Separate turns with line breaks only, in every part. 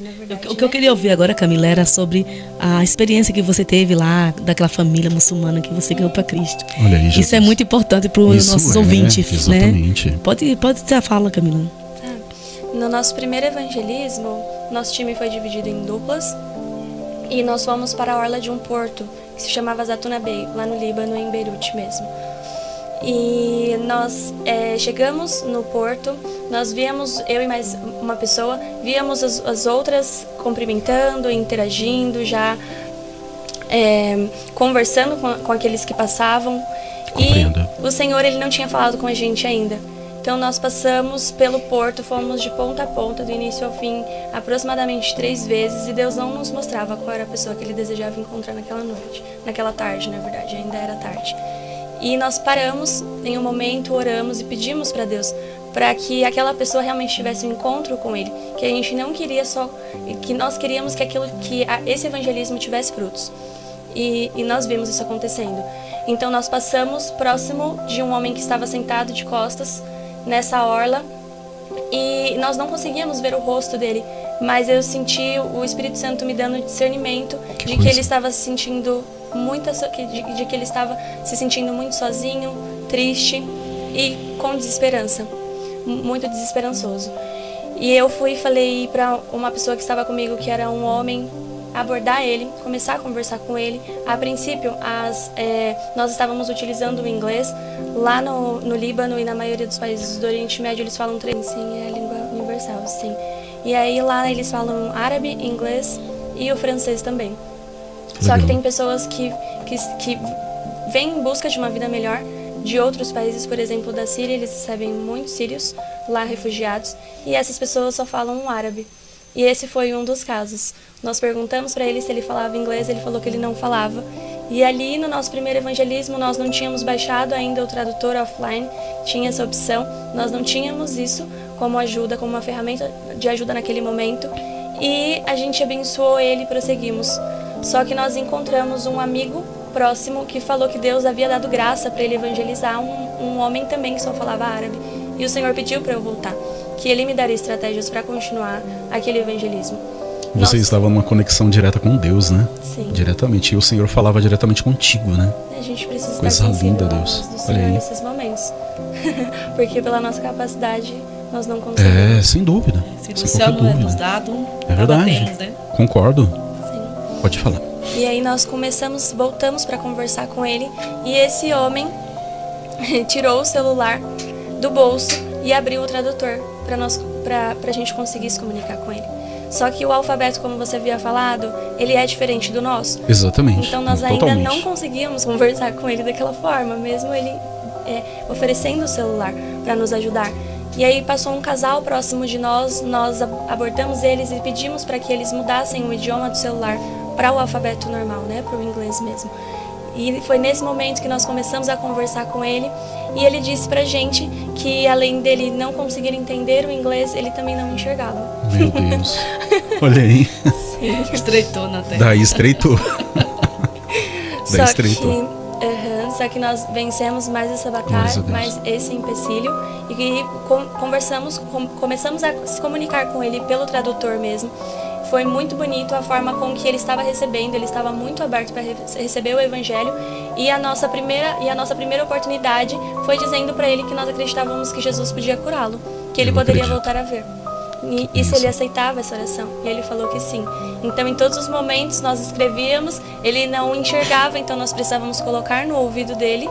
Na verdade,
O que eu queria ouvir agora, Camila, era sobre a experiência que você teve lá, daquela família muçulmana que você ganhou para Cristo.
Olha aí, Jesus.
Isso é muito importante para os nossos ouvintes,
exatamente.
né? Pode ter a fala, Camila.
No nosso primeiro evangelismo, nosso time foi dividido em duplas e nós fomos para a orla de um porto que se chamava Zatuna Bay, lá no Líbano, em Beirute mesmo. E nós chegamos no porto, nós víamos, eu e mais uma pessoa, víamos as outras cumprimentando, interagindo, já conversando com aqueles que passavam.
Compreendo.
E o Senhor, Ele não tinha falado com a gente ainda. Então nós passamos pelo porto, fomos de ponta a ponta, do início ao fim, aproximadamente 3 vezes, e Deus não nos mostrava qual era a pessoa que Ele desejava encontrar naquela noite, naquela tarde, na verdade, ainda era tarde. E nós paramos em um momento, oramos e pedimos para Deus para que aquela pessoa realmente tivesse um encontro com Ele, que a gente não queria só, que nós queríamos que esse evangelismo tivesse frutos. E nós vimos isso acontecendo. Então nós passamos próximo de um homem que estava sentado de costas nessa orla e nós não conseguíamos ver o rosto dele, mas eu senti o Espírito Santo me dando discernimento de que ele estava se sentindo de que ele estava se sentindo muito sozinho, triste e com desesperança, muito desesperançoso. E eu fui e falei para uma pessoa que estava comigo, que era um homem, abordar ele, começar a conversar com ele. A princípio, nós estávamos utilizando o inglês. Lá no Líbano e na maioria dos países do Oriente Médio, eles falam 3, sim, é a língua universal, sim. E aí lá eles falam árabe, inglês e o francês também. Só que tem pessoas que vêm em busca de uma vida melhor de outros países, por exemplo, da Síria, eles recebem muitos sírios lá, refugiados, e essas pessoas só falam árabe. E esse foi um dos casos. Nós perguntamos para ele se ele falava inglês, ele falou que ele não falava. E ali no nosso primeiro evangelismo, nós não tínhamos baixado ainda o tradutor offline, tinha essa opção, nós não tínhamos isso como ajuda, como uma ferramenta de ajuda naquele momento. E a gente abençoou ele e prosseguimos. Só que nós encontramos um amigo próximo que falou que Deus havia dado graça para ele evangelizar um homem também que só falava árabe. E o Senhor pediu para eu voltar, que ele me daria estratégias para continuar aquele evangelismo.
Você estava numa conexão direta com Deus, né?
Sim.
Diretamente. E o Senhor falava diretamente contigo, né?
A gente precisa
Coisa
estar sensível
linda,
à
Deus.
voz do
Olha
Senhor
aí.
nesses momentos. Porque pela nossa capacidade, nós não conseguimos.
É, sem dúvida.
Se
Sem
o céu
qualquer
não é
dúvida.
nos dado,
É
nada
verdade.
temos, né?
Concordo.
Sim.
Pode falar.
E aí nós voltamos para conversar com ele, e esse homem tirou o celular do bolso e abriu o tradutor para a gente conseguir se comunicar com ele. Só que o alfabeto, como você havia falado, ele é diferente do nosso.
Exatamente.
Então nós ainda
Totalmente.
não conseguíamos conversar com ele daquela forma, mesmo ele oferecendo o celular para nos ajudar. E aí passou um casal próximo de nós abordamos eles e pedimos para que eles mudassem o idioma do celular para o alfabeto normal, né, para o inglês mesmo. E foi nesse momento que nós começamos a conversar com ele, e ele disse pra gente que além dele não conseguir entender o inglês, ele também não enxergava.
Meu Deus. Olha aí.
Estreitou na terra.
Daí estreitou. Daí
Só
estreitou.
só que nós vencemos mais essa
Glórias
batalha,
a Deus.
mais esse empecilho, e começamos a se comunicar com ele pelo tradutor mesmo. Foi muito bonito a forma com que ele estava recebendo, ele estava muito aberto para receber o evangelho, e a nossa primeira oportunidade foi dizendo para ele que nós acreditávamos que Jesus podia curá-lo, que ele
Eu
poderia
acredito.
voltar a ver. E se ele aceitava essa oração, e ele falou que sim. Então em todos os momentos nós escrevíamos, ele não enxergava, então nós precisávamos colocar no ouvido dele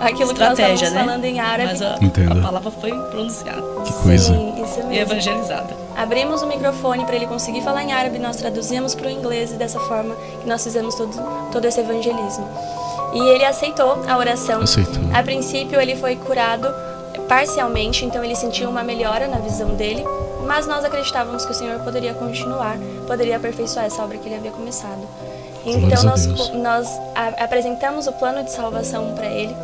aquilo que nós estávamos falando em árabe.
Mas a
Entendo.
palavra foi pronunciada
Que coisa.
Sim, isso
e
mesmo.
evangelizada.
Abrimos o microfone para ele conseguir falar em árabe, nós traduzimos para o inglês, e dessa forma que nós fizemos todo esse evangelismo. E ele aceitou a oração.
Aceitou.
A princípio ele foi curado parcialmente, então ele sentiu uma melhora na visão dele, mas nós acreditávamos que o Senhor poderia continuar, poderia aperfeiçoar essa obra que ele havia começado. Então
Glórias a Deus.
nós apresentamos o plano de salvação para ele.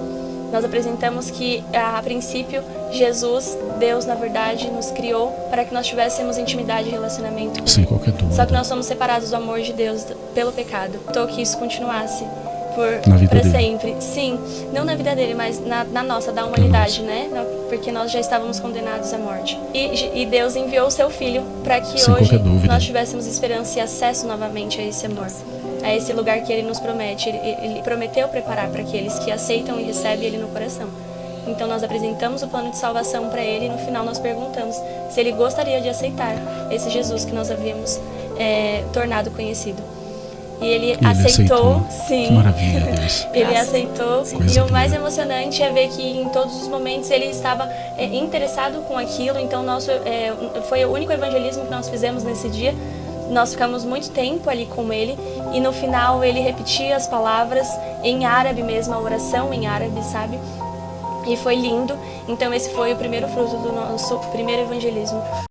Nós apresentamos que, a princípio, Jesus, Deus, na verdade, nos criou para que nós tivéssemos intimidade e relacionamento com
Sem
Ele.
qualquer dúvida.
Só que nós somos separados do amor de Deus pelo pecado. Então, que isso continuasse
Na vida
pra
dele.
sempre. Sim, não na vida dele, mas na nossa, da humanidade, né? Porque nós já estávamos condenados à morte. E Deus enviou o seu Filho para que
Sem
hoje
qualquer dúvida.
nós tivéssemos esperança e acesso novamente a esse amor, a esse lugar que Ele nos promete. Ele prometeu preparar para aqueles que aceitam e recebem Ele no coração. Então nós apresentamos o plano de salvação para Ele e no final nós perguntamos se Ele gostaria de aceitar esse Jesus que nós havíamos tornado conhecido. E ele aceitou, sim.
Que maravilha, Deus.
Ele aceitou.
Coisa
E o mais
boa.
emocionante é ver que em todos os momentos ele estava interessado com aquilo. Então foi o único evangelismo que nós fizemos nesse dia. Nós ficamos muito tempo ali com ele e no final ele repetia as palavras em árabe mesmo, a oração em árabe, sabe? E foi lindo. Então esse foi o primeiro fruto do nosso primeiro evangelismo.